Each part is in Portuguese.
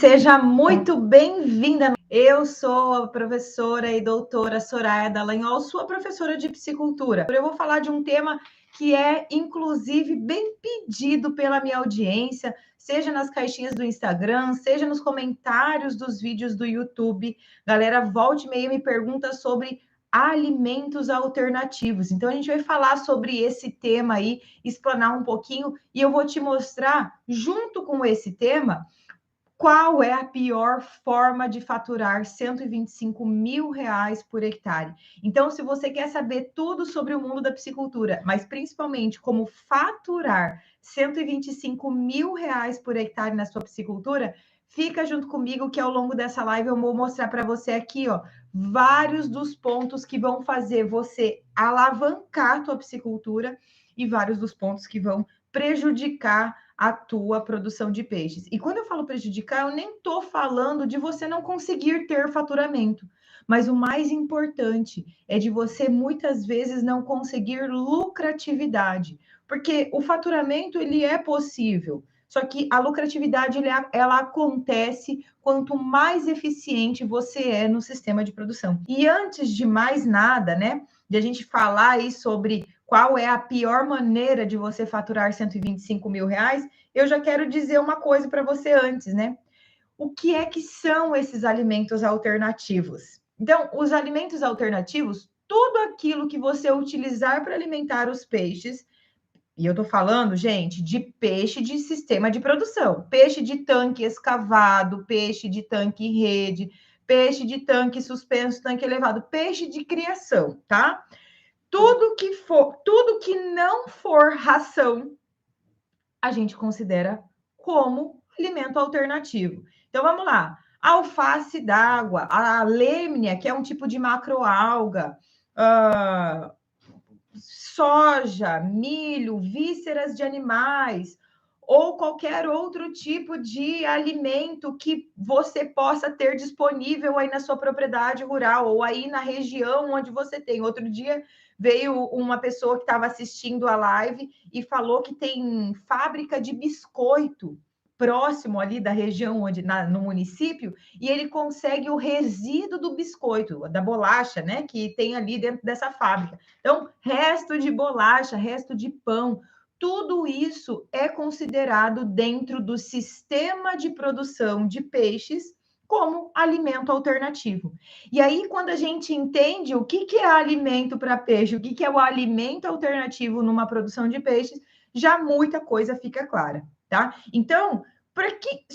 Seja muito bem-vinda. Eu sou a professora e doutora Soraya Dallagnol, sua professora de psicultura. Eu vou falar de um tema que é, inclusive, bem pedido pela minha audiência, seja nas caixinhas do Instagram, seja nos comentários dos vídeos do YouTube. Galera, volte e meia me pergunta sobre alimentos alternativos. Então, a gente vai falar sobre esse tema aí, explanar um pouquinho, e eu vou te mostrar, junto com esse tema, qual é a pior forma de faturar R$ 125 mil por hectare? Então, se você quer saber tudo sobre o mundo da piscicultura, mas principalmente como faturar R$ 125 mil por hectare na sua piscicultura, fica junto comigo que ao longo dessa live eu vou mostrar para você aqui, ó, vários dos pontos que vão fazer você alavancar a tua piscicultura e vários dos pontos que vão prejudicar a tua produção de peixes. E quando eu falo prejudicar, eu nem estou falando de você não conseguir ter faturamento, mas o mais importante é de você muitas vezes não conseguir lucratividade, porque o faturamento ele é possível, só que a lucratividade ela acontece quanto mais eficiente você é no sistema de produção. E antes de mais nada, né, de a gente falar aí sobre qual é a pior maneira de você faturar R$ 125 mil, eu já quero dizer uma coisa para você antes, né? O que é que são esses alimentos alternativos? Então, os alimentos alternativos, tudo aquilo que você utilizar para alimentar os peixes, e eu estou falando, gente, de peixe de sistema de produção, peixe de tanque escavado, peixe de tanque rede, peixe de tanque suspenso, tanque elevado, peixe de criação, tá? Tudo que não for ração, a gente considera como alimento alternativo. Então vamos lá. Alface d'água, a lêmnia, que é um tipo de macroalga, soja, milho, vísceras de animais, ou qualquer outro tipo de alimento que você possa ter disponível aí na sua propriedade rural, ou aí na região onde você tem. Outro dia veio uma pessoa que estava assistindo a live e falou que tem fábrica de biscoito próximo ali da região onde no município, e ele consegue o resíduo do biscoito, da bolacha, né, que tem ali dentro dessa fábrica. Então, resto de bolacha, resto de pão, tudo isso é considerado dentro do sistema de produção de peixes como alimento alternativo. E aí, quando a gente entende o que é alimento para peixe, o que é o alimento alternativo numa produção de peixes, já muita coisa fica clara, tá? Então, por que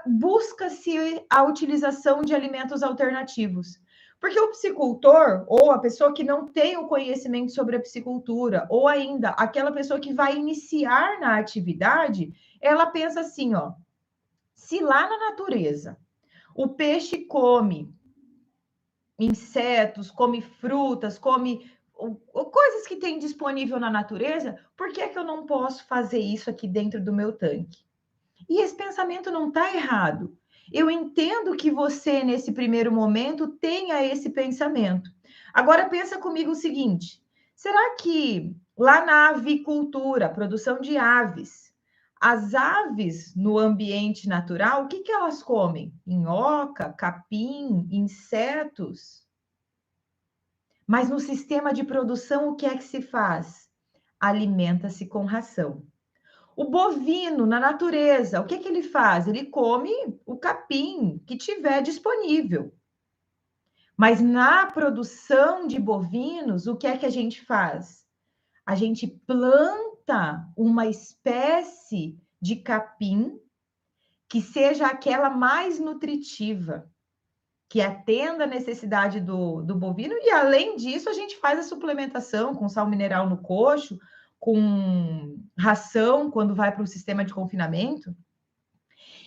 busca-se a utilização de alimentos alternativos? Porque o piscicultor, ou a pessoa que não tem o conhecimento sobre a piscicultura, ou ainda aquela pessoa que vai iniciar na atividade, ela pensa assim, ó, se lá na natureza o peixe come insetos, come frutas, come coisas que tem disponível na natureza, por que é que eu não posso fazer isso aqui dentro do meu tanque? E esse pensamento não está errado. Eu entendo que você, nesse primeiro momento, tenha esse pensamento. Agora, pensa comigo o seguinte: será que lá na avicultura, produção de aves, as aves no ambiente natural, o que elas comem? Minhoca, capim, insetos? Mas no sistema de produção, o que é que se faz? Alimenta-se com ração. O bovino, na natureza, o que ele faz? Ele come o capim que tiver disponível. Mas na produção de bovinos, o que é que a gente faz? A gente planta uma espécie de capim que seja aquela mais nutritiva, que atenda a necessidade do bovino, e além disso, a gente faz a suplementação com sal mineral no coxo, com ração quando vai para o sistema de confinamento.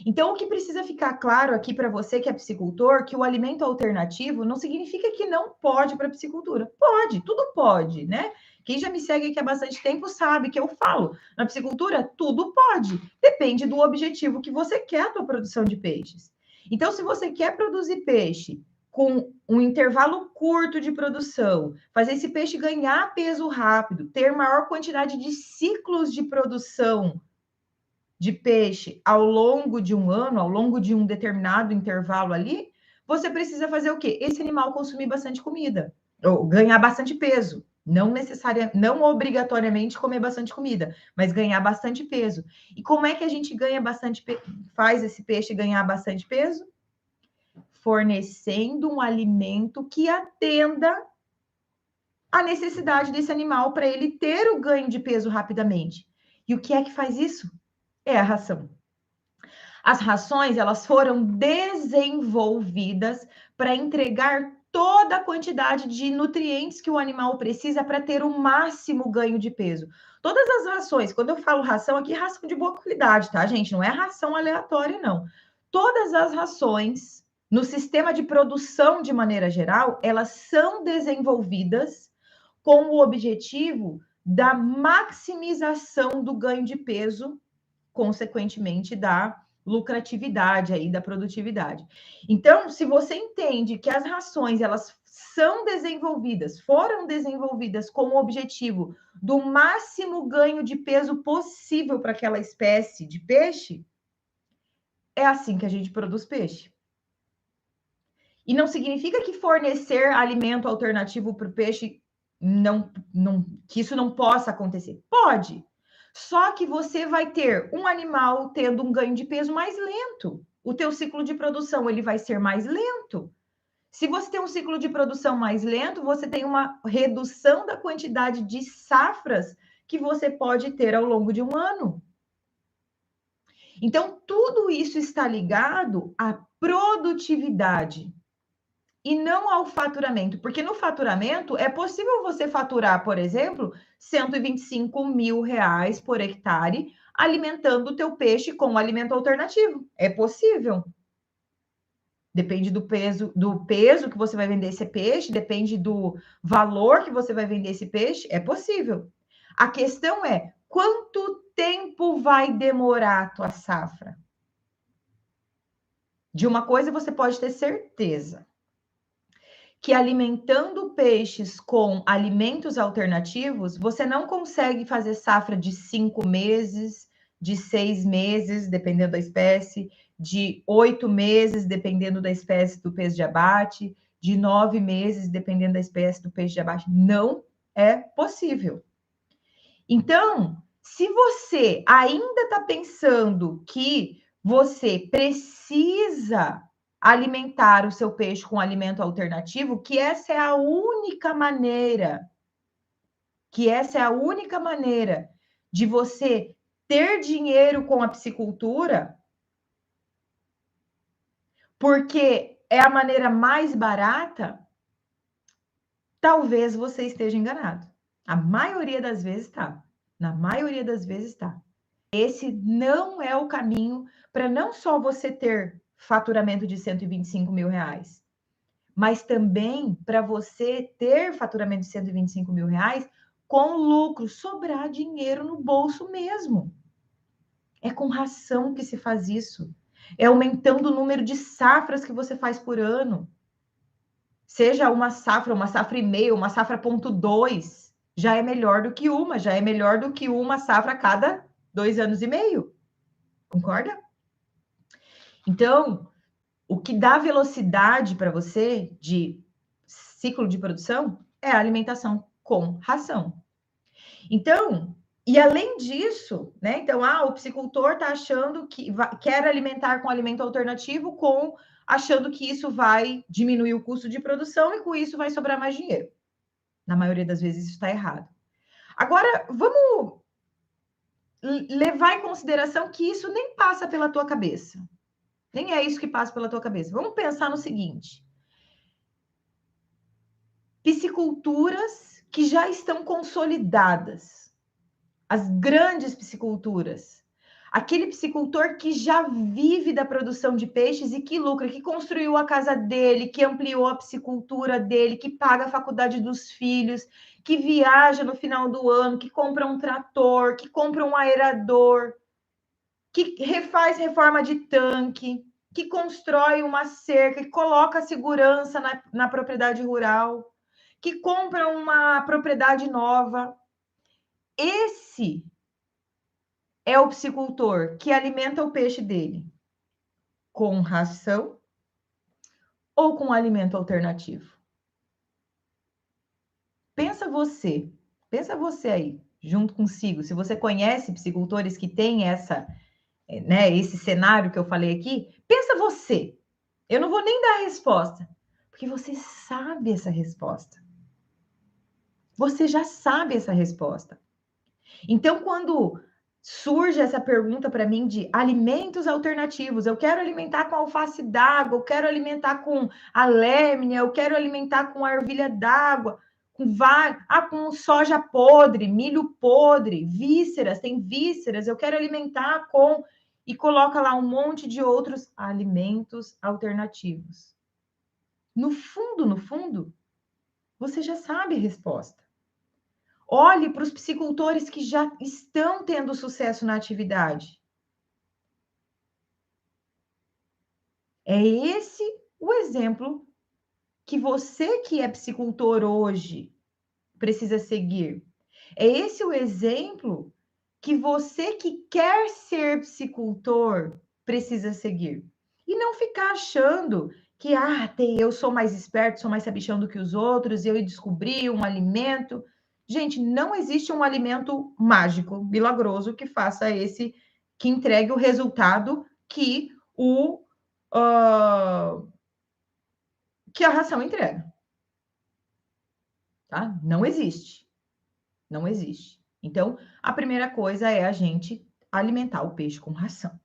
Então, o que precisa ficar claro aqui para você que é piscicultor, que o alimento alternativo não significa que não pode para a piscicultura. Pode, tudo pode, né? Quem já me segue aqui há bastante tempo sabe que eu falo, na piscicultura tudo pode, depende do objetivo que você quer a tua produção de peixes. Então, se você quer produzir peixe com um intervalo curto de produção, fazer esse peixe ganhar peso rápido, ter maior quantidade de ciclos de produção de peixe ao longo de um ano, ao longo de um determinado intervalo ali, você precisa fazer o quê? Esse animal consumir bastante comida, ou ganhar bastante peso. Não obrigatoriamente comer bastante comida, mas ganhar bastante peso. E como é que a gente ganha faz esse peixe ganhar bastante peso? Fornecendo um alimento que atenda a necessidade desse animal para ele ter o ganho de peso rapidamente. E o que é que faz isso? É a ração. As rações, elas foram desenvolvidas para entregar toda a quantidade de nutrientes que o animal precisa para ter o máximo ganho de peso. Todas as rações, quando eu falo ração aqui, ração de boa qualidade, tá, gente? Não é ração aleatória, não. Todas as rações, no sistema de produção de maneira geral, elas são desenvolvidas com o objetivo da maximização do ganho de peso, consequentemente da lucratividade aí da produtividade. Então, se você entende que as rações elas foram desenvolvidas com o objetivo do máximo ganho de peso possível para aquela espécie de peixe, é assim que a gente produz peixe. E não significa que fornecer alimento alternativo para o peixe que isso não possa acontecer. Pode. Só que você vai ter um animal tendo um ganho de peso mais lento. O teu ciclo de produção ele vai ser mais lento. Se você tem um ciclo de produção mais lento, você tem uma redução da quantidade de safras que você pode ter ao longo de um ano. Então, tudo isso está ligado à produtividade e não ao faturamento, porque no faturamento é possível você faturar, por exemplo, 125 mil reais por hectare alimentando o teu peixe com um alimento alternativo. É possível. Depende do peso que você vai vender esse peixe, depende do valor que você vai vender esse peixe, é possível. A questão é, quanto tempo vai demorar a tua safra? De uma coisa você pode ter certeza, que alimentando peixes com alimentos alternativos, você não consegue fazer safra de 5 meses, de 6 meses, dependendo da espécie, de 8 meses, dependendo da espécie do peixe de abate, de 9 meses, dependendo da espécie do peixe de abate. Não é possível. Então, se você ainda está pensando que você precisa alimentar o seu peixe com alimento alternativo, que essa é a única maneira, de você ter dinheiro com a piscicultura, porque é a maneira mais barata, talvez você esteja enganado. A maioria das vezes está. Na maioria das vezes está. Esse não é o caminho para não só você ter faturamento de 125 mil reais, mas também para você ter faturamento de 125 mil reais com lucro, sobrar dinheiro no bolso mesmo. É com ração que se faz isso. É aumentando o número de safras que você faz por ano. Seja uma safra e meia, uma safra 0,2, já é melhor do que uma safra a cada 2 anos e meio. Concorda? Então, o que dá velocidade para você de ciclo de produção é a alimentação com ração. Então, e além disso, né? Então, o piscicultor está achando que quer alimentar com alimento alternativo, achando que isso vai diminuir o custo de produção e com isso vai sobrar mais dinheiro. Na maioria das vezes isso está errado. Agora, vamos levar em consideração que isso nem passa pela tua cabeça. Nem é isso que passa pela tua cabeça. Vamos pensar no seguinte: pisciculturas que já estão consolidadas, as grandes pisciculturas, aquele piscicultor que já vive da produção de peixes e que lucra, que construiu a casa dele, que ampliou a piscicultura dele, que paga a faculdade dos filhos, que viaja no final do ano, que compra um trator, que compra um aerador, que refaz reforma de tanque, que constrói uma cerca, que coloca segurança na propriedade rural, que compra uma propriedade nova. Esse é o piscicultor que alimenta o peixe dele com ração ou com alimento alternativo? Pensa você aí, junto consigo. Se você conhece piscicultores que têm esse cenário que eu falei aqui, pensa você. Eu não vou nem dar a resposta, porque você sabe essa resposta. Você já sabe essa resposta. Então, quando surge essa pergunta para mim de alimentos alternativos, eu quero alimentar com alface d'água, eu quero alimentar com a lêmina, eu quero alimentar com a ervilha d'água, com soja podre, milho podre, vísceras, tem vísceras, eu quero alimentar com... E coloca lá um monte de outros alimentos alternativos. No fundo, você já sabe a resposta. Olhe para os piscicultores que já estão tendo sucesso na atividade. É esse o exemplo que você que é piscicultor hoje precisa seguir. É esse o exemplo que você que quer ser piscicultor precisa seguir. E não ficar achando que eu sou mais esperto, sou mais sabichão do que os outros, eu descobri um alimento. Gente, não existe um alimento mágico, milagroso, que entregue o resultado que a ração entrega. Tá? Não existe. Não existe. Então, a primeira coisa é a gente alimentar o peixe com ração,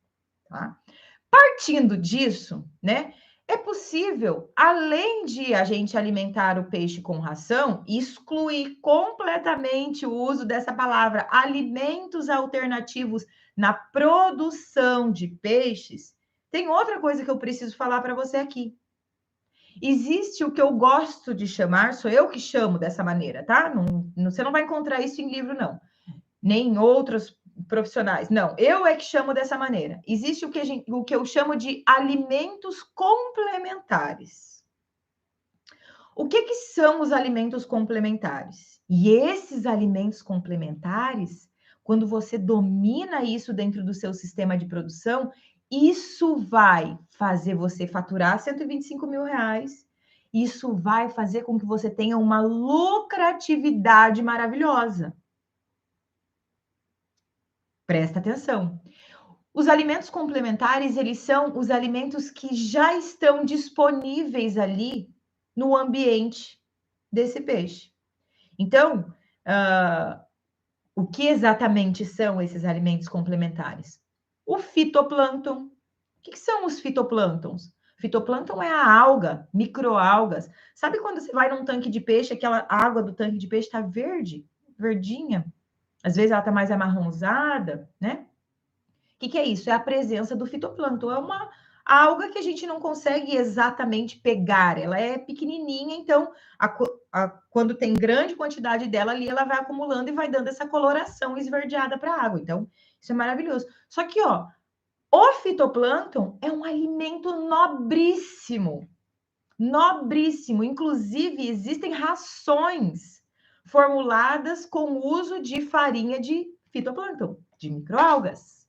tá? Partindo disso, né? É possível, além de a gente alimentar o peixe com ração, excluir completamente o uso dessa palavra alimentos alternativos na produção de peixes. Tem outra coisa que eu preciso falar para você aqui. Existe o que eu gosto de chamar, sou eu que chamo dessa maneira, tá? Você não vai encontrar isso em livro, não. Nem em outros profissionais. Não, eu é que chamo dessa maneira. Existe o que eu chamo de alimentos complementares. O que são os alimentos complementares? E esses alimentos complementares, quando você domina isso dentro do seu sistema de produção, isso vai fazer você faturar R$125 mil. Isso vai fazer com que você tenha uma lucratividade maravilhosa. Presta atenção. Os alimentos complementares, eles são os alimentos que já estão disponíveis ali no ambiente desse peixe. Então, o que exatamente são esses alimentos complementares? O fitoplâncton. O que são os fitoplânctons? Fitoplâncton é a alga, microalgas. Sabe quando você vai num tanque de peixe, aquela água do tanque de peixe está verde, verdinha? Às vezes ela está mais amarronzada, né? O que é isso? É a presença do fitoplâncton. É uma alga que a gente não consegue exatamente pegar. Ela é pequenininha, então, quando tem grande quantidade dela ali, ela vai acumulando e vai dando essa coloração esverdeada para a água. Então, isso é maravilhoso. Só que, o fitoplâncton é um alimento nobríssimo. Nobríssimo. Inclusive, existem rações formuladas com o uso de farinha de fitoplâncton, de microalgas.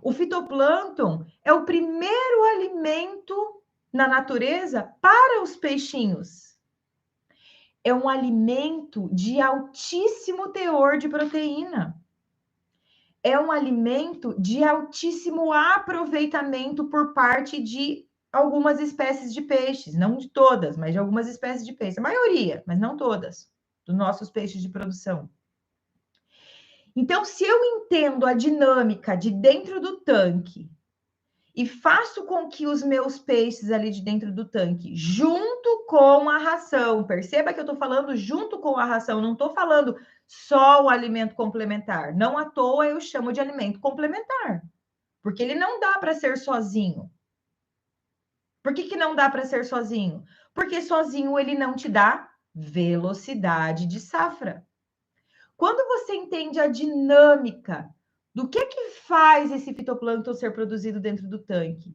O fitoplâncton é o primeiro alimento na natureza para os peixinhos. É um alimento de altíssimo teor de proteína. É um alimento de altíssimo aproveitamento por parte de algumas espécies de peixes, não de todas, mas de algumas espécies de peixes. A maioria, mas não todas, dos nossos peixes de produção. Então, se eu entendo a dinâmica de dentro do tanque e faço com que os meus peixes ali de dentro do tanque, junto com a ração, perceba que eu estou falando junto com a ração, não estou falando só o alimento complementar. Não à toa eu chamo de alimento complementar, porque ele não dá para ser sozinho. Por que não dá para ser sozinho? Porque sozinho ele não te dá velocidade de safra. Quando você entende a dinâmica do que faz esse fitoplâncton ser produzido dentro do tanque,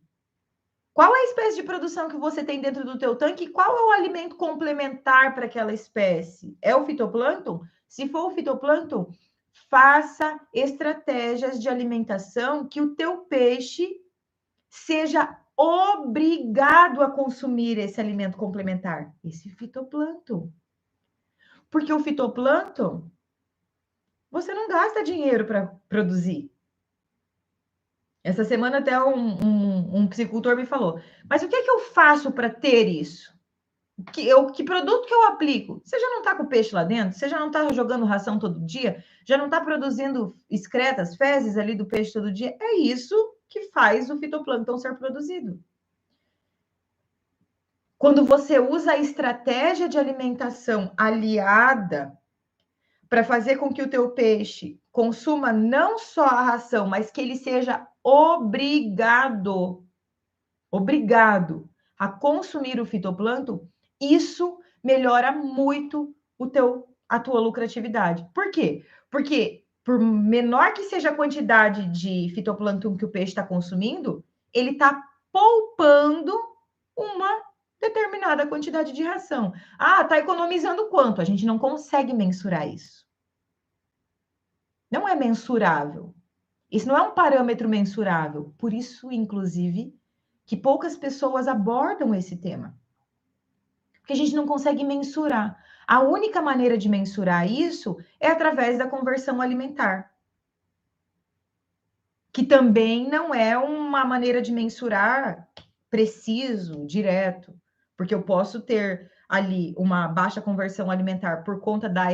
qual é a espécie de produção que você tem dentro do teu tanque e qual é o alimento complementar para aquela espécie? É o fitoplâncton? Se for o fitoplâncton, faça estratégias de alimentação que o teu peixe seja obrigado a consumir esse alimento complementar, esse fitoplâncton. Porque o fitoplâncton, você não gasta dinheiro para produzir. Essa semana até um psicultor me falou, mas o que é que eu faço para ter isso? Que produto que eu aplico? Você já não está com o peixe lá dentro? Você já não está jogando ração todo dia? Já não está produzindo excretas, fezes ali do peixe todo dia? É isso que faz o fitoplâncton ser produzido. Quando você usa a estratégia de alimentação aliada para fazer com que o teu peixe consuma não só a ração, mas que ele seja obrigado a consumir o fitoplâncton, isso melhora muito a tua lucratividade. Por quê? Porque por menor que seja a quantidade de fitoplâncton que o peixe está consumindo, ele está poupando uma determinada quantidade de ração. Ah, está economizando quanto? A gente não consegue mensurar isso. Não é mensurável. Isso não é um parâmetro mensurável. Por isso, inclusive, que poucas pessoas abordam esse tema. Porque a gente não consegue mensurar. A única maneira de mensurar isso é através da conversão alimentar. Que também não é uma maneira de mensurar preciso, direto. Porque eu posso ter ali uma baixa conversão alimentar por conta da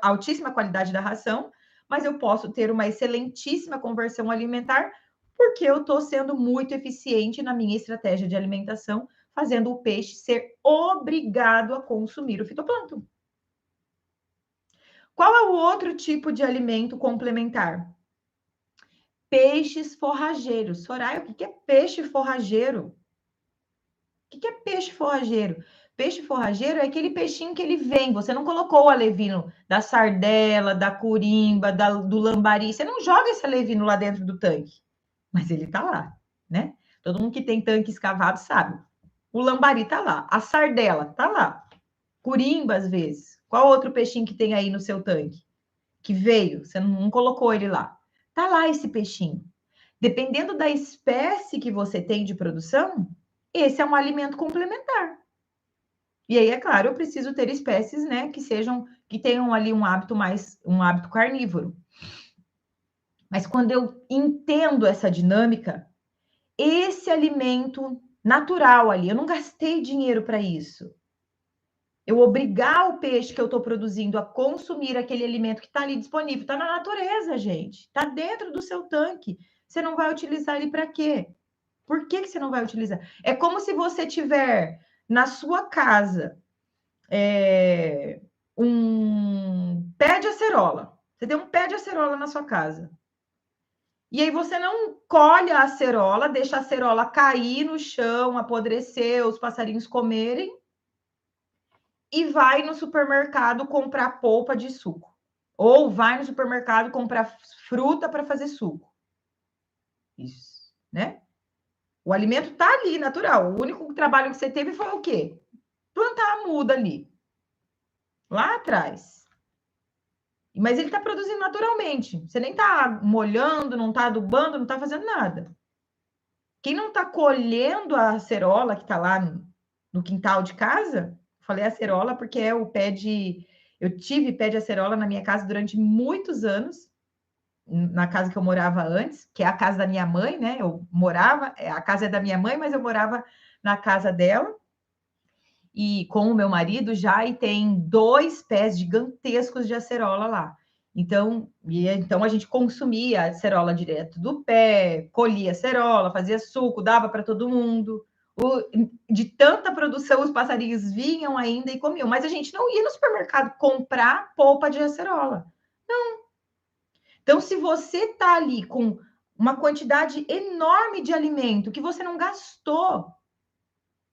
altíssima qualidade da ração, mas eu posso ter uma excelentíssima conversão alimentar porque eu estou sendo muito eficiente na minha estratégia de alimentação, fazendo o peixe ser obrigado a consumir o fitoplâncton. Qual é o outro tipo de alimento complementar? Peixes forrageiros. Soraya, o que é peixe forrageiro? O que é peixe forrageiro? Peixe forrageiro é aquele peixinho que ele vem. Você não colocou o alevino da sardela, da curimba, do lambari. Você não joga esse alevino lá dentro do tanque. Mas ele tá lá, né? Todo mundo que tem tanque escavado sabe. O lambari tá lá. A sardela tá lá. Curimba, às vezes. Qual outro peixinho que tem aí no seu tanque? Que veio, você não colocou ele lá. Tá lá esse peixinho. Dependendo da espécie que você tem de produção, esse é um alimento complementar. E aí, é claro, eu preciso ter espécies, né, que tenham ali um hábito carnívoro. Mas quando eu entendo essa dinâmica, esse alimento natural ali, eu não gastei dinheiro para isso. Eu obrigar o peixe que eu estou produzindo a consumir aquele alimento que está ali disponível, está na natureza, gente, está dentro do seu tanque. Você não vai utilizar ele para quê? Por que você não vai utilizar? É como se você tiver na sua casa um pé de acerola. Você tem um pé de acerola na sua casa. E aí você não colhe a acerola, deixa a acerola cair no chão, apodrecer, os passarinhos comerem, e vai no supermercado comprar polpa de suco. Ou vai no supermercado comprar fruta para fazer suco. Isso, né? O alimento está ali, natural. O único trabalho que você teve foi o quê? Plantar a muda ali. Lá atrás. Mas ele está produzindo naturalmente. Você nem está molhando, não está adubando, não está fazendo nada. Quem não está colhendo a acerola que está lá no quintal de casa, falei acerola porque é o pé de... Eu tive pé de acerola na minha casa durante muitos anos, na casa que eu morava antes, que é a casa da minha mãe, né? Eu morava, a casa é da minha mãe, mas eu morava na casa dela. E com o meu marido já, e tem 2 pés gigantescos de acerola lá. Então a gente consumia a acerola direto do pé, colhia acerola, fazia suco, dava para todo mundo. De tanta produção, os passarinhos vinham ainda e comiam. Mas a gente não ia no supermercado comprar polpa de acerola. Não. Então, se você está ali com uma quantidade enorme de alimento que você não gastou,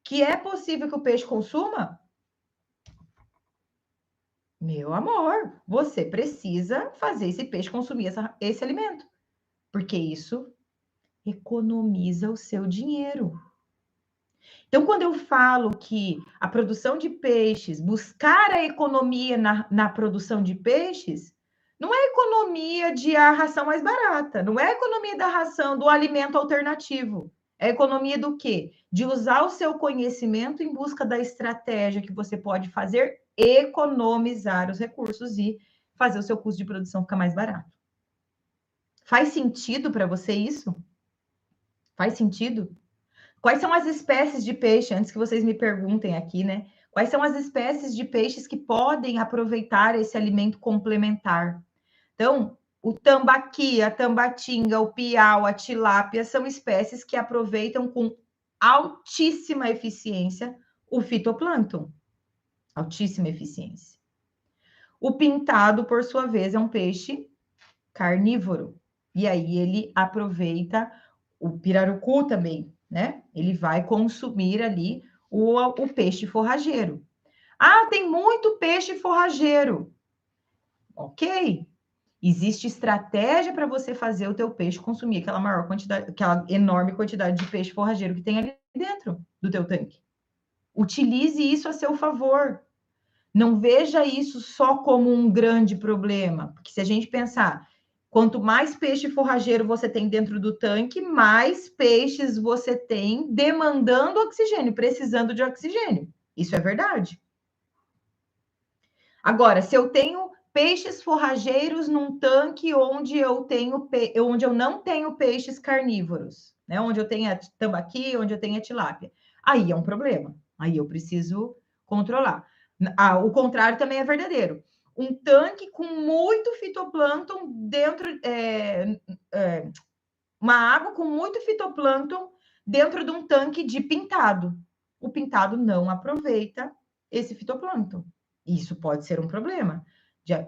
que é possível que o peixe consuma, meu amor, você precisa fazer esse peixe consumir esse alimento, porque isso economiza o seu dinheiro. Então, quando eu falo que a produção de peixes, buscar a economia na produção de peixes, Não é economia de a ração mais barata, não é economia da ração do alimento alternativo. É economia do quê? De usar o seu conhecimento em busca da estratégia que você pode fazer economizar os recursos e fazer o seu custo de produção ficar mais barato. Faz sentido para você isso? Faz sentido? Quais são as espécies de peixe, antes que vocês me perguntem aqui, né? Quais são as espécies de peixes que podem aproveitar esse alimento complementar? Então, o tambaqui, a tambatinga, o piau, a tilápia são espécies que aproveitam com altíssima eficiência o fitoplâncton. Altíssima eficiência. O pintado, por sua vez, é um peixe carnívoro. E aí ele aproveita o pirarucu também, né? Ele vai consumir ali o peixe forrageiro. Ah, tem muito peixe forrageiro. Ok. Existe estratégia para você fazer o teu peixe consumir aquela maior quantidade, aquela enorme quantidade de peixe forrageiro que tem ali dentro do teu tanque. Utilize isso a seu favor. Não veja isso só como um grande problema, porque se a gente pensar, quanto mais peixe forrageiro você tem dentro do tanque, mais peixes você tem demandando oxigênio, precisando de oxigênio. Isso é verdade. Agora, se eu tenho peixes forrageiros num tanque onde eu não tenho peixes carnívoros, né? Onde eu tenho a tambaqui, onde eu tenho a tilápia, aí é um problema. Aí eu preciso controlar. O contrário também é verdadeiro. Um tanque com muito fitoplâncton dentro, uma água com muito fitoplâncton dentro de um tanque de pintado. O pintado não aproveita esse fitoplâncton. Isso pode ser um problema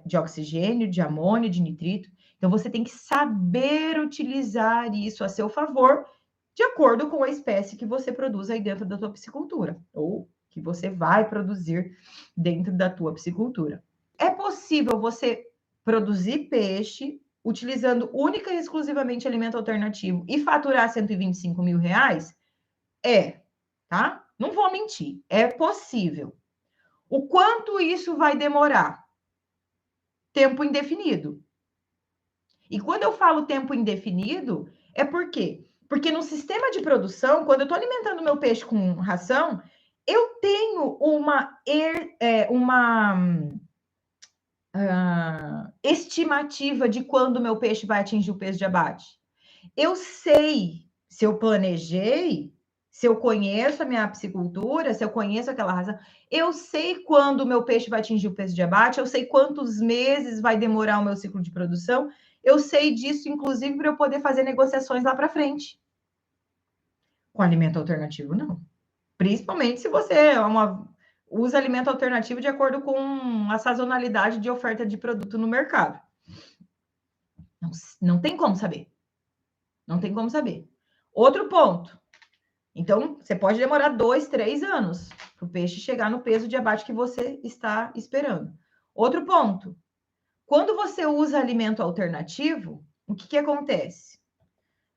de oxigênio, de amônio, de nitrito. Então, você tem que saber utilizar isso a seu favor, de acordo com a espécie que você produz aí dentro da tua piscicultura, ou que você vai produzir dentro da tua piscicultura. É possível você produzir peixe utilizando única e exclusivamente alimento alternativo e faturar 125 mil reais? É, tá? Não vou mentir, é possível. O quanto isso vai demorar? Tempo indefinido. E quando eu falo tempo indefinido, é por quê? Porque no sistema de produção, quando eu estou alimentando meu peixe com ração, eu tenho uma estimativa de quando meu peixe vai atingir o peso de abate. Eu sei, se eu planejei, se eu conheço a minha piscicultura, se eu conheço aquela ração, eu sei quando o meu peixe vai atingir o peso de abate, eu sei quantos meses vai demorar o meu ciclo de produção, eu sei disso, inclusive, para eu poder fazer negociações lá para frente. Com alimento alternativo, não. Principalmente se você usa alimento alternativo de acordo com a sazonalidade de oferta de produto no mercado. Não tem como saber. Não tem como saber. Outro ponto. Então, você pode demorar 2, 3 anos para o peixe chegar no peso de abate que você está esperando. Outro ponto. Quando você usa alimento alternativo, o que acontece?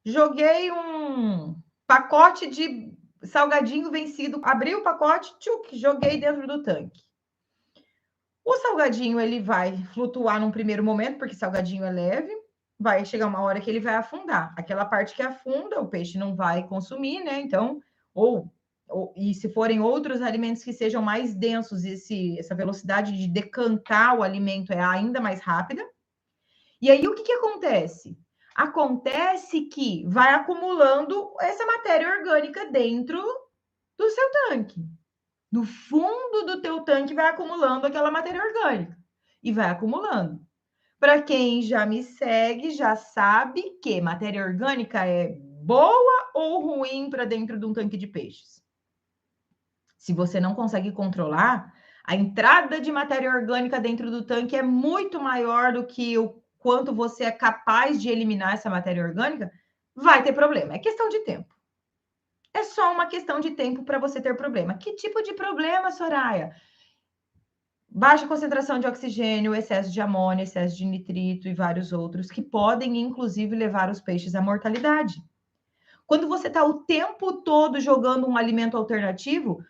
Joguei um pacote de salgadinho vencido, abri o pacote, tchuc, joguei dentro do tanque. O salgadinho, ele vai flutuar num primeiro momento, porque salgadinho é leve, vai chegar uma hora que ele vai afundar. Aquela parte que afunda, o peixe não vai consumir, né? Então, e se forem outros alimentos que sejam mais densos, essa velocidade de decantar o alimento é ainda mais rápida. E aí, o que acontece? Acontece que vai acumulando essa matéria orgânica dentro do seu tanque. No fundo do teu tanque vai acumulando aquela matéria orgânica. E vai acumulando. Para quem já me segue, já sabe que matéria orgânica é boa ou ruim para dentro de um tanque de peixes. Se você não consegue controlar, a entrada de matéria orgânica dentro do tanque é muito maior do que o quanto você é capaz de eliminar essa matéria orgânica, vai ter problema. É questão de tempo. É só uma questão de tempo para você ter problema. Que tipo de problema, Soraya? Baixa concentração de oxigênio, excesso de amônia, excesso de nitrito e vários outros que podem, inclusive, levar os peixes à mortalidade. Quando você está o tempo todo jogando um alimento alternativo,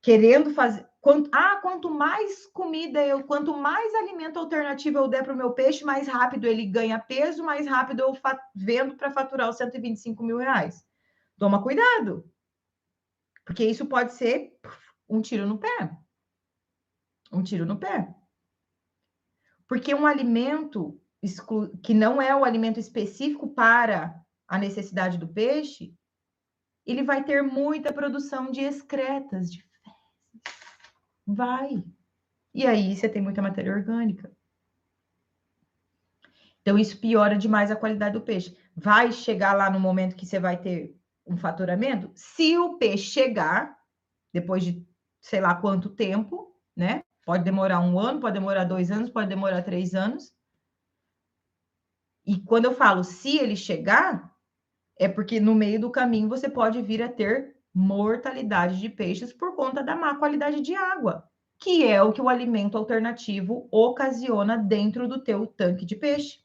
querendo fazer, Quanto mais comida quanto mais alimento alternativo eu der para o meu peixe, mais rápido ele ganha peso, mais rápido eu vendo para faturar os 125 mil reais. Toma cuidado, porque isso pode ser um tiro no pé. Um tiro no pé. Porque um alimento que não é o alimento específico para a necessidade do peixe, ele vai ter muita produção de excretas, de fezes. Vai. E aí você tem muita matéria orgânica. Então, isso piora demais a qualidade do peixe. Vai chegar lá no momento que você vai ter um faturamento? Se o peixe chegar, depois de sei lá quanto tempo, né? Pode demorar 1 ano, pode demorar 2 anos, pode demorar 3 anos. E quando eu falo se ele chegar, é porque no meio do caminho você pode vir a ter mortalidade de peixes por conta da má qualidade de água, que é o que o alimento alternativo ocasiona dentro do teu tanque de peixe.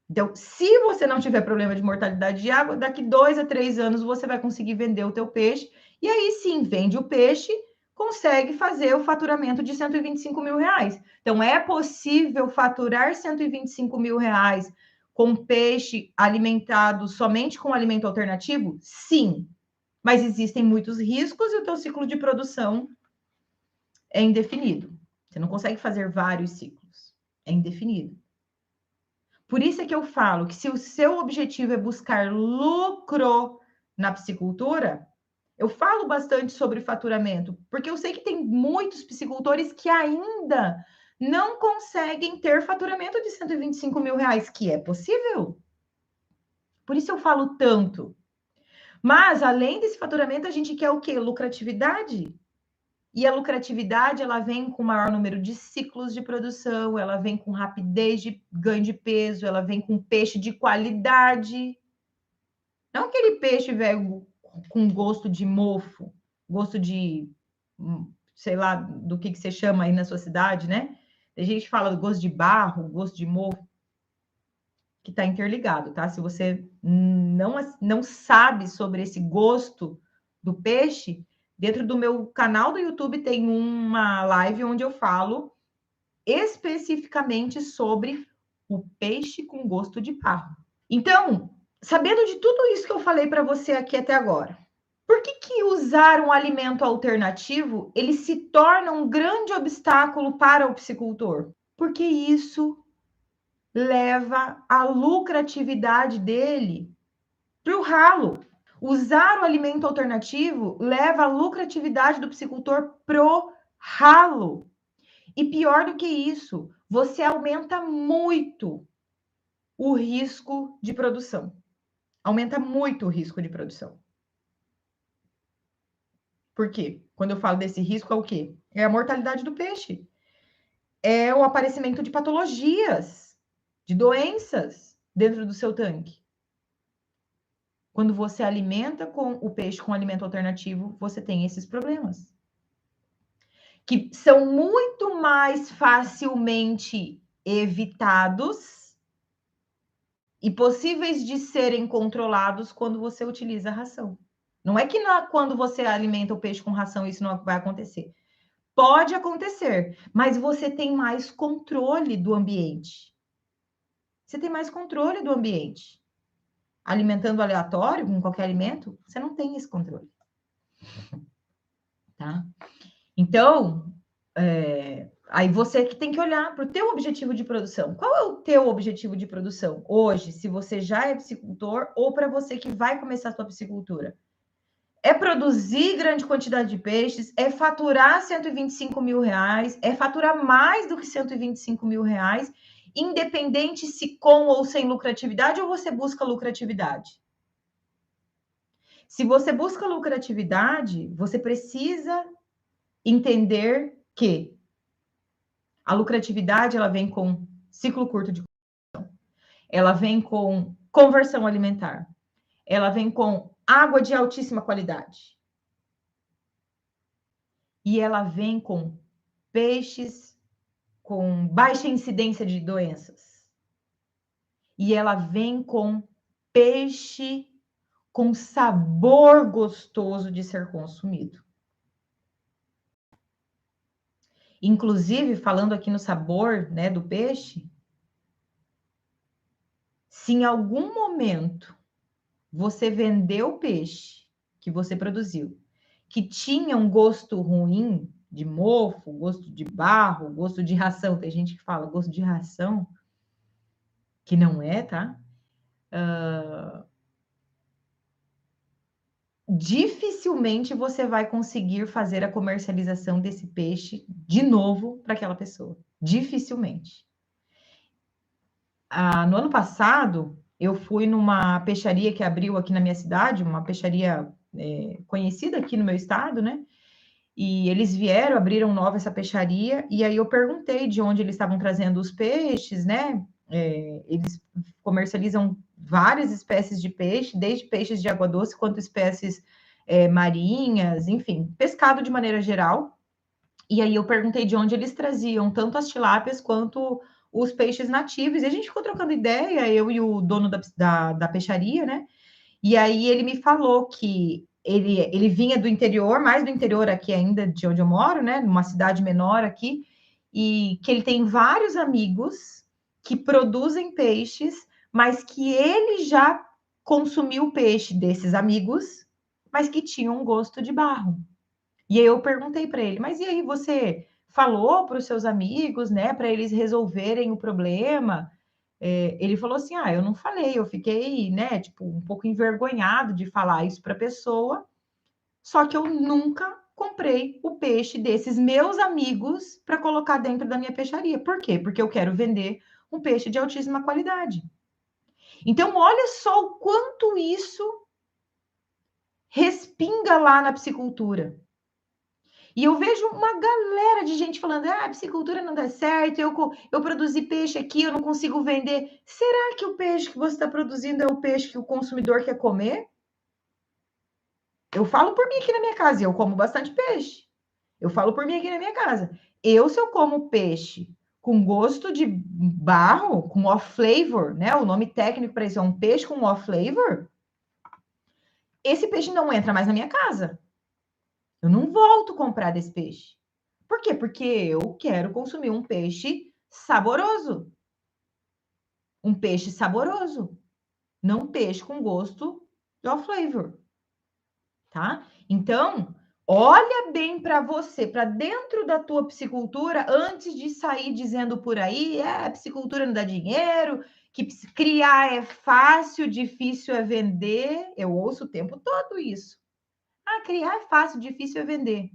Então, se você não tiver problema de mortalidade de água, daqui 2 a 3 anos você vai conseguir vender o teu peixe, e aí sim, vende o peixe, consegue fazer o faturamento de 125 mil reais. Então, é possível faturar 125 mil reais com peixe alimentado somente com alimento alternativo? Sim, mas existem muitos riscos e o teu ciclo de produção é indefinido. Você não consegue fazer vários ciclos, é indefinido. Por isso é que eu falo que se o seu objetivo é buscar lucro na piscicultura, eu falo bastante sobre faturamento, porque eu sei que tem muitos piscicultores que ainda não conseguem ter faturamento de 125 mil reais, que é possível. Por isso eu falo tanto. Mas, além desse faturamento, a gente quer o quê? Lucratividade. E a lucratividade, ela vem com maior número de ciclos de produção, ela vem com rapidez de ganho de peso, ela vem com peixe de qualidade. Não aquele peixe, velho, com gosto de mofo, gosto de, sei lá, do que você chama aí na sua cidade, né? Tem gente que fala do gosto de barro, gosto de mofo, que está interligado, tá? Se você não sabe sobre esse gosto do peixe, dentro do meu canal do YouTube tem uma live onde eu falo especificamente sobre o peixe com gosto de barro. Então, sabendo de tudo isso que eu falei para você aqui até agora, por que usar um alimento alternativo ele se torna um grande obstáculo para o piscicultor? Porque isso leva a lucratividade dele para o ralo. Usar o alimento alternativo leva a lucratividade do piscicultor pro ralo. E pior do que isso, você aumenta muito o risco de produção. Aumenta muito o risco de produção. Por quê? Quando eu falo desse risco, é o quê? É a mortalidade do peixe. É o aparecimento de patologias, de doenças dentro do seu tanque. Quando você alimenta com o peixe com alimento alternativo, você tem esses problemas. Que são muito mais facilmente evitados e possíveis de serem controlados quando você utiliza a ração. Não é que quando você alimenta o peixe com ração isso não vai acontecer. Pode acontecer, mas você tem mais controle do ambiente. Você tem mais controle do ambiente. Alimentando aleatório, com qualquer alimento, você não tem esse controle. Tá? Então, aí você que tem que olhar para o teu objetivo de produção. Qual é o teu objetivo de produção hoje, se você já é piscicultor ou para você que vai começar a sua piscicultura? É produzir grande quantidade de peixes, é faturar 125 mil reais, é faturar mais do que 125 mil reais, independente se com ou sem lucratividade, ou você busca lucratividade? Se você busca lucratividade, você precisa entender que a lucratividade ela vem com ciclo curto de conversão, ela vem com conversão alimentar, ela vem com água de altíssima qualidade. E ela vem com peixes com baixa incidência de doenças. E ela vem com peixe com sabor gostoso de ser consumido. Inclusive, falando aqui no sabor, né, do peixe, se em algum momento você vendeu o peixe que você produziu, que tinha um gosto ruim, de mofo, gosto de barro, gosto de ração, tem gente que fala gosto de ração, que não é, tá? Dificilmente você vai conseguir fazer a comercialização desse peixe de novo para aquela pessoa. Dificilmente. No ano passado, eu fui numa peixaria que abriu aqui na minha cidade, uma peixaria conhecida aqui no meu estado, né? E eles vieram, abriram nova essa peixaria, e aí eu perguntei de onde eles estavam trazendo os peixes, né? Eles comercializam várias espécies de peixe, desde peixes de água doce quanto espécies marinhas, enfim, pescado de maneira geral. E aí eu perguntei de onde eles traziam tanto as tilápias quanto os peixes nativos. E a gente ficou trocando ideia, eu e o dono da peixaria, né? E aí ele me falou que ele vinha do interior, mais do interior aqui ainda de onde eu moro, né? Numa cidade menor aqui, e que ele tem vários amigos que produzem peixes, mas que ele já consumiu peixe desses amigos, mas que tinham um gosto de barro. E aí eu perguntei para ele, mas e aí você falou para os seus amigos, né, para eles resolverem o problema? Ele falou assim: ah, eu não falei, eu fiquei, né, tipo, um pouco envergonhado de falar isso para a pessoa, só que eu nunca comprei o peixe desses meus amigos para colocar dentro da minha peixaria. Por quê? Porque eu quero vender um peixe de altíssima qualidade. Então, olha só o quanto isso respinga lá na piscicultura. E eu vejo uma galera de gente falando: ah, a piscicultura não dá certo, eu produzi peixe aqui, eu não consigo vender. Será que o peixe que você está produzindo é o peixe que o consumidor quer comer? Eu falo por mim aqui na minha casa, eu como bastante peixe. Eu falo por mim aqui na minha casa. Se eu como peixe com gosto de barro, com off flavor, né? O nome técnico para isso é um peixe com off flavor. Esse peixe não entra mais na minha casa. Eu não volto comprar desse peixe. Por quê? Porque eu quero consumir um peixe saboroso. Um peixe saboroso. Não um peixe com gosto de off flavor. Tá? Então, olha bem para você, para dentro da tua piscicultura, antes de sair dizendo por aí, a piscicultura não dá dinheiro, que criar é fácil, difícil é vender. Eu ouço o tempo todo isso. Ah, criar é fácil, difícil é vender.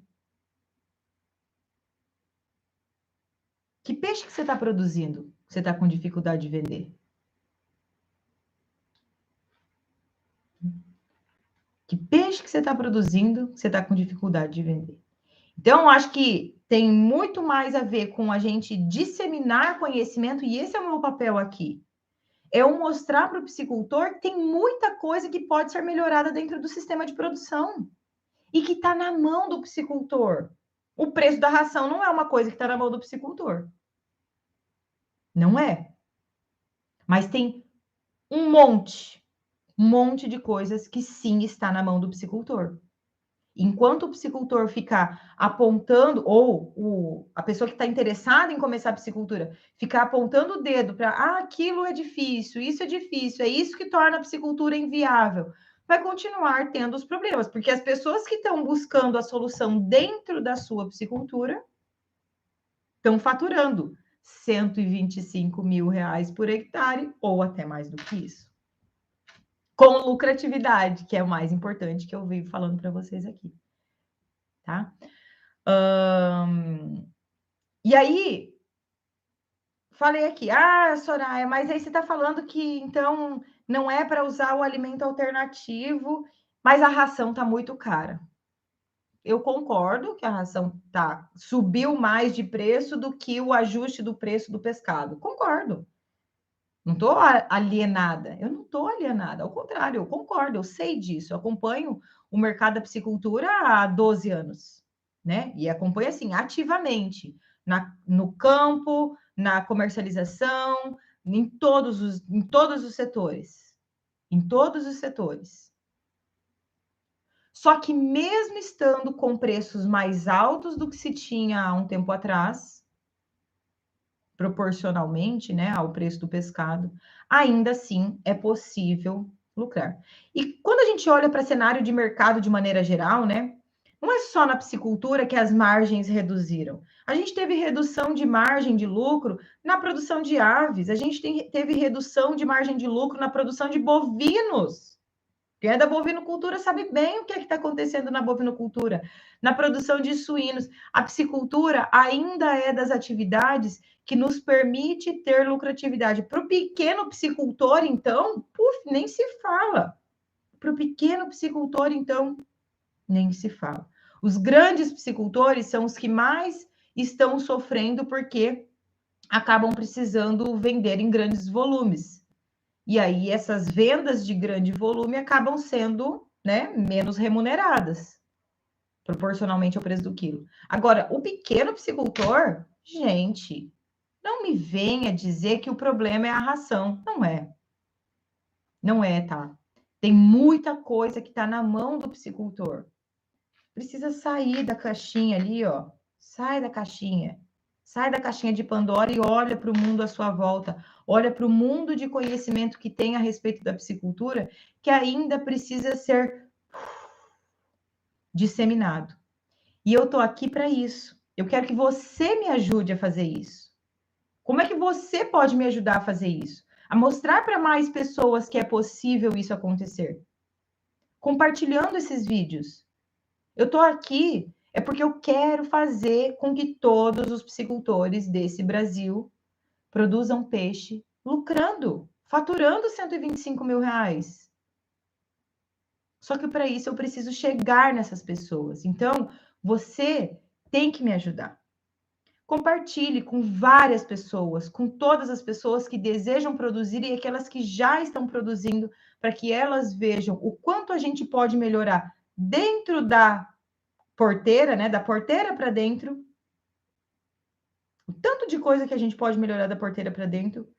Que peixe que você está produzindo? Que você está com dificuldade de vender? Que peixe que você está produzindo que você está com dificuldade de vender? Então, acho que tem muito mais a ver com a gente disseminar conhecimento, e esse é o meu papel aqui. É eu mostrar para o piscicultor que tem muita coisa que pode ser melhorada dentro do sistema de produção e que está na mão do piscicultor. O preço da ração não é uma coisa que está na mão do piscicultor. Não é. Mas tem um monte de coisas que sim está na mão do piscicultor. Enquanto o piscicultor ficar apontando, ou a pessoa que está interessada em começar a piscicultura, ficar apontando o dedo para aquilo é difícil, é isso que torna a piscicultura inviável, vai continuar tendo os problemas, porque as pessoas que estão buscando a solução dentro da sua piscicultura estão faturando R$ 125.000 por hectare, ou até mais do que isso. Com lucratividade, que é o mais importante que eu vivo falando para vocês aqui. Tá? E aí, falei aqui, Soraya, mas aí você está falando que então não é para usar o alimento alternativo, mas a ração está muito cara. Eu concordo que a ração subiu mais de preço do que o ajuste do preço do pescado. Concordo. Não estou alienada. Eu não estou alienada. Ao contrário, eu concordo, eu sei disso. Eu acompanho o mercado da piscicultura há 12 anos, né? E acompanho assim, ativamente, no campo, na comercialização, em todos os setores. Em todos os setores. Só que mesmo estando com preços mais altos do que se tinha há um tempo atrás, proporcionalmente, né, ao preço do pescado, ainda assim é possível lucrar. E quando a gente olha para cenário de mercado de maneira geral, né, não é só na piscicultura que as margens reduziram. A gente teve redução de margem de lucro na produção de aves, a gente teve redução de margem de lucro na produção de bovinos. Quem é da bovinocultura sabe bem o que está acontecendo na bovinocultura, na produção de suínos. A piscicultura ainda é das atividades que nos permite ter lucratividade. Para o pequeno piscicultor, então, nem se fala. Para o pequeno piscicultor, então, nem se fala. Os grandes piscicultores são os que mais estão sofrendo porque acabam precisando vender em grandes volumes. E aí, essas vendas de grande volume acabam sendo, né, menos remuneradas, proporcionalmente ao preço do quilo. Agora, o pequeno piscicultor, gente, não me venha dizer que o problema é a ração. Não é. Não é, tá? Tem muita coisa que está na mão do piscicultor. Precisa sair da caixinha ali, ó. Sai da caixinha. Sai da caixinha de Pandora e olha para o mundo à sua volta. Olha para o mundo de conhecimento que tem a respeito da piscicultura, que ainda precisa ser disseminado. E eu estou aqui para isso. Eu quero que você me ajude a fazer isso. Como é que você pode me ajudar a fazer isso? A mostrar para mais pessoas que é possível isso acontecer. Compartilhando esses vídeos. Eu estou aqui é porque eu quero fazer com que todos os piscicultores desse Brasil produzam peixe lucrando, faturando 125 mil reais. Só que para isso eu preciso chegar nessas pessoas. Então, você tem que me ajudar. Compartilhe com várias pessoas, com todas as pessoas que desejam produzir e aquelas que já estão produzindo, para que elas vejam o quanto a gente pode melhorar dentro da porteira, né? Da porteira para dentro. O tanto de coisa que a gente pode melhorar da porteira para dentro,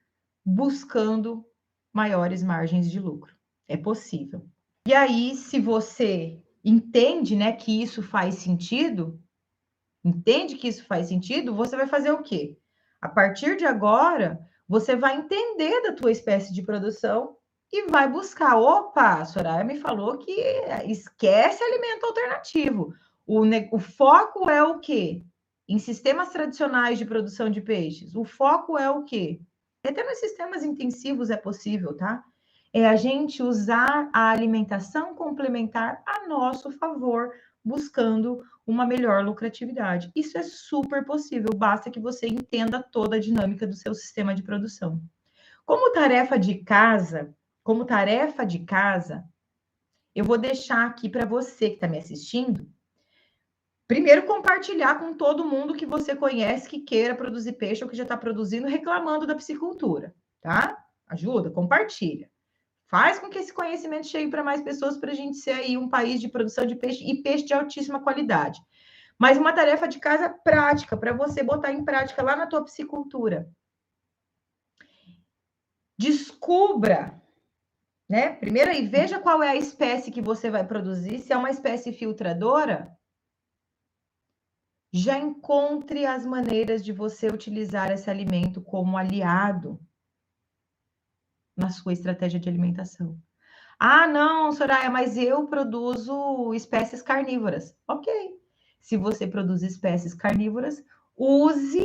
buscando maiores margens de lucro. É possível. E aí, se você entende, né, que isso faz sentido, você vai fazer o quê? A partir de agora, você vai entender da tua espécie de produção e vai buscar. Opa, a Soraya me falou que esquece alimento alternativo. O foco é o quê? Em sistemas tradicionais de produção de peixes. O foco é o quê? Até nos sistemas intensivos é possível, tá? É a gente usar a alimentação complementar a nosso favor, buscando uma melhor lucratividade. Isso é super possível, basta que você entenda toda a dinâmica do seu sistema de produção. Como tarefa de casa, eu vou deixar aqui para você que está me assistindo, primeiro compartilhar com todo mundo que você conhece que queira produzir peixe ou que já está produzindo, reclamando da piscicultura, tá? Ajuda, compartilha. Faz com que esse conhecimento chegue para mais pessoas para a gente ser aí um país de produção de peixe e peixe de altíssima qualidade. Mas uma tarefa de casa prática, para você botar em prática lá na tua piscicultura. Descubra, né? Primeiro aí, veja qual é a espécie que você vai produzir. Se é uma espécie filtradora, já encontre as maneiras de você utilizar esse alimento como aliado na sua estratégia de alimentação. Ah, não, Soraya, mas eu produzo espécies carnívoras. Ok. Se você produz espécies carnívoras, use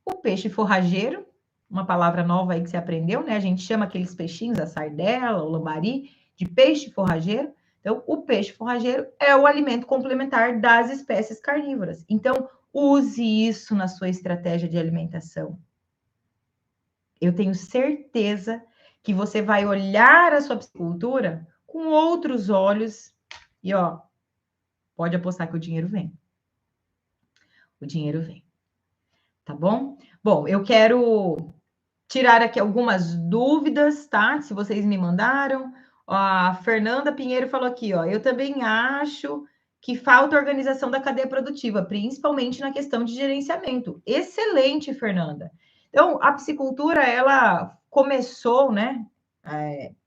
o peixe forrageiro, uma palavra nova aí que você aprendeu, né? A gente chama aqueles peixinhos, a sardela, o lambari, de peixe forrageiro. Então, o peixe forrageiro é o alimento complementar das espécies carnívoras. Então, use isso na sua estratégia de alimentação. Eu tenho certeza que você vai olhar a sua piscicultura com outros olhos e, ó, pode apostar que o dinheiro vem. O dinheiro vem. Tá bom? Bom, eu quero tirar aqui algumas dúvidas, tá? Se vocês me mandaram. A Fernanda Pinheiro falou aqui, ó. Eu também acho que falta organização da cadeia produtiva, principalmente na questão de gerenciamento. Excelente, Fernanda. Então, a piscicultura, ela começou, né?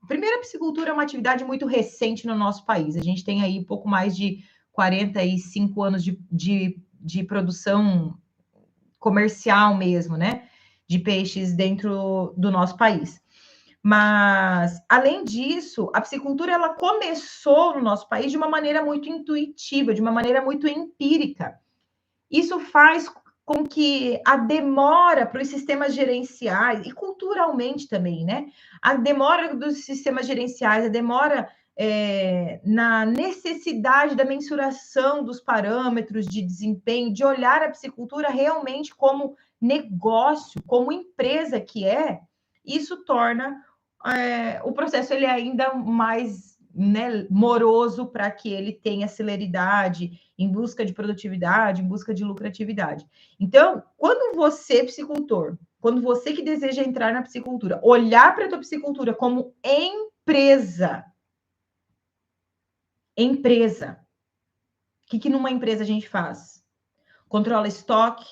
Primeiro, a piscicultura é uma atividade muito recente no nosso país. A gente tem aí pouco mais de 45 anos de produção comercial mesmo, né? De peixes dentro do nosso país. Mas, além disso, a piscicultura ela começou no nosso país de uma maneira muito intuitiva, de uma maneira muito empírica. Isso faz com que a demora para os sistemas gerenciais, e culturalmente também, né? A demora dos sistemas gerenciais, a demora na necessidade da mensuração dos parâmetros de desempenho, de olhar a piscicultura realmente como negócio, como empresa que isso torna o processo ele ainda mais, né, moroso para que ele tenha celeridade em busca de produtividade, em busca de lucratividade. Então, quando você, piscicultor, quando você que deseja entrar na piscicultura, olhar para a tua piscicultura como empresa, o que numa empresa a gente faz? Controla estoque,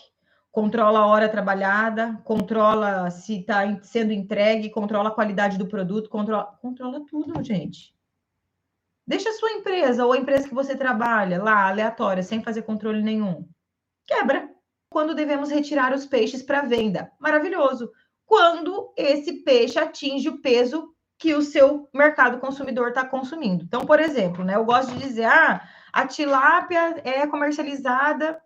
controla a hora trabalhada, controla se está sendo entregue, controla a qualidade do produto, controla tudo, gente. Deixa a sua empresa ou a empresa que você trabalha lá, aleatória, sem fazer controle nenhum. Quebra. Quando devemos retirar os peixes para venda? Maravilhoso. Quando esse peixe atinge o peso que o seu mercado consumidor está consumindo. Então, por exemplo, né, eu gosto de dizer, a tilápia é comercializada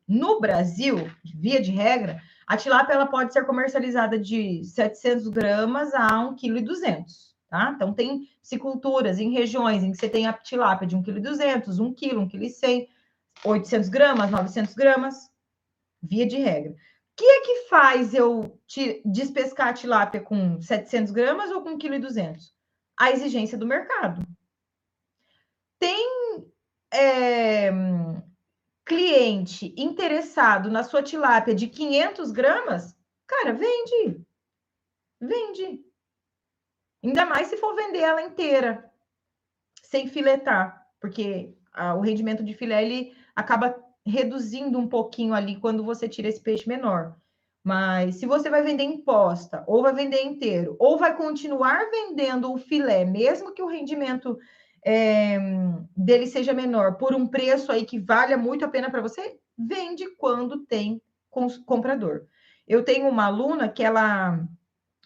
no Brasil, via de regra, a tilápia ela pode ser comercializada de 700 gramas a 1,2 kg, tá? Então, tem pisciculturas em regiões em que você tem a tilápia de 1,2 kg, 1 kg, 1,1 kg, 800 gramas, 900 gramas, via de regra. O que é que faz eu despescar a tilápia com 700 gramas ou com 1,2 kg? A exigência do mercado. Tem cliente interessado na sua tilápia de 500 gramas, cara, vende. Vende. Ainda mais se for vender ela inteira, sem filetar, porque o rendimento de filé ele acaba reduzindo um pouquinho ali quando você tira esse peixe menor. Mas se você vai vender em posta, ou vai vender inteiro, ou vai continuar vendendo o filé, mesmo que o rendimento dele seja menor, por um preço aí que valha muito a pena para você, vende quando tem comprador. Eu tenho uma aluna que ela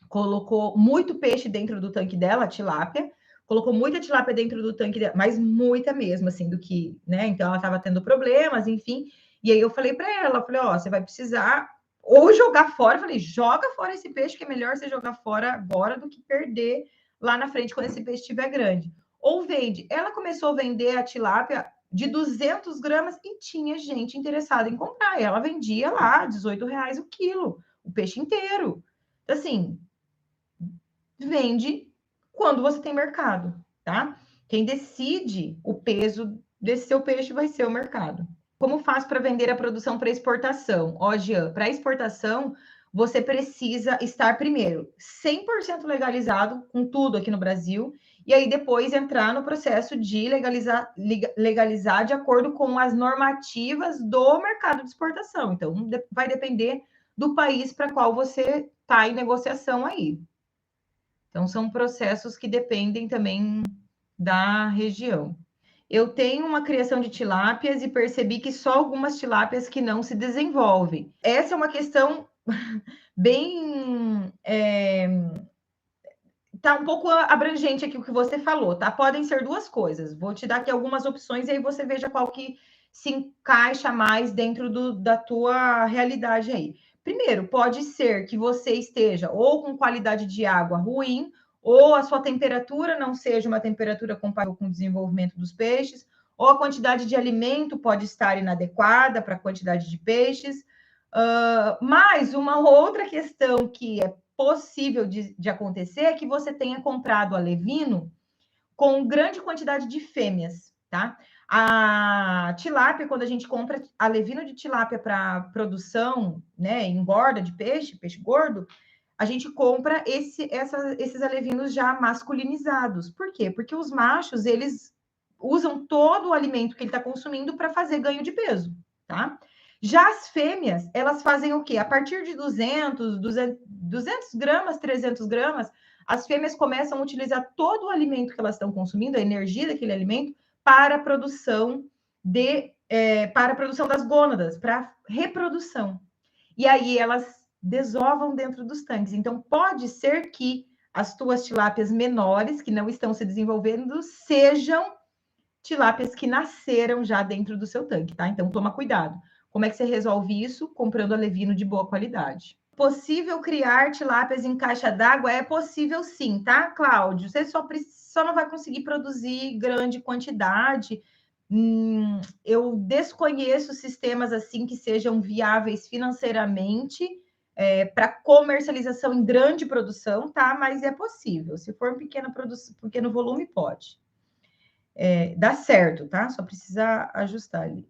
colocou muito peixe dentro do tanque dela, tilápia, colocou muita tilápia dentro do tanque dela, mas muita mesmo, assim, do que, né? Então ela estava tendo problemas, enfim. E aí eu falei para ela, falei, ó, você vai precisar ou jogar fora, eu falei, joga fora esse peixe, que é melhor você jogar fora agora do que perder lá na frente quando esse peixe estiver grande. Ou vende. Ela começou a vender a tilápia de 200 gramas e tinha gente interessada em comprar. E ela vendia lá R$18 o quilo, o peixe inteiro. Assim, vende quando você tem mercado, tá? Quem decide o peso desse seu peixe vai ser o mercado. Como faz para vender a produção para exportação? Ó, Jean, para exportação, você precisa estar primeiro 100% legalizado com tudo aqui no Brasil, e aí depois entrar no processo de legalizar de acordo com as normativas do mercado de exportação. Então, vai depender do país para qual você está em negociação aí. Então, são processos que dependem também da região. Eu tenho uma criação de tilápias e percebi que só algumas tilápias que não se desenvolvem. Essa é uma questão bem... tá um pouco abrangente aqui o que você falou, tá? Podem ser duas coisas. Vou te dar aqui algumas opções e aí você veja qual que se encaixa mais dentro da tua realidade aí. Primeiro, pode ser que você esteja ou com qualidade de água ruim, ou a sua temperatura não seja uma temperatura compatível com o desenvolvimento dos peixes, ou a quantidade de alimento pode estar inadequada para a quantidade de peixes. Mas uma outra questão que é possível de acontecer é que você tenha comprado alevino com grande quantidade de fêmeas, tá? A tilápia, quando a gente compra alevino de tilápia para produção, né, engorda de peixe, peixe gordo, a gente compra esses alevinos já masculinizados. Por quê? Porque os machos, eles usam todo o alimento que ele está consumindo para fazer ganho de peso, tá? Já as fêmeas, elas fazem o quê? A partir de 200 gramas, 300 gramas, as fêmeas começam a utilizar todo o alimento que elas estão consumindo, a energia daquele alimento, para a produção para a produção das gônadas, para reprodução. E aí elas desovam dentro dos tanques. Então, pode ser que as tuas tilápias menores, que não estão se desenvolvendo, sejam tilápias que nasceram já dentro do seu tanque, tá? Então, toma cuidado. Como é que você resolve isso? Comprando alevino de boa qualidade. Possível criar tilápias em caixa d'água? É possível sim, tá, Cláudio? Você só não vai conseguir produzir grande quantidade. Eu desconheço sistemas assim que sejam viáveis financeiramente para comercialização em grande produção, tá? Mas é possível. Se for pequeno volume, pode. Dá certo, tá? Só precisa ajustar ali.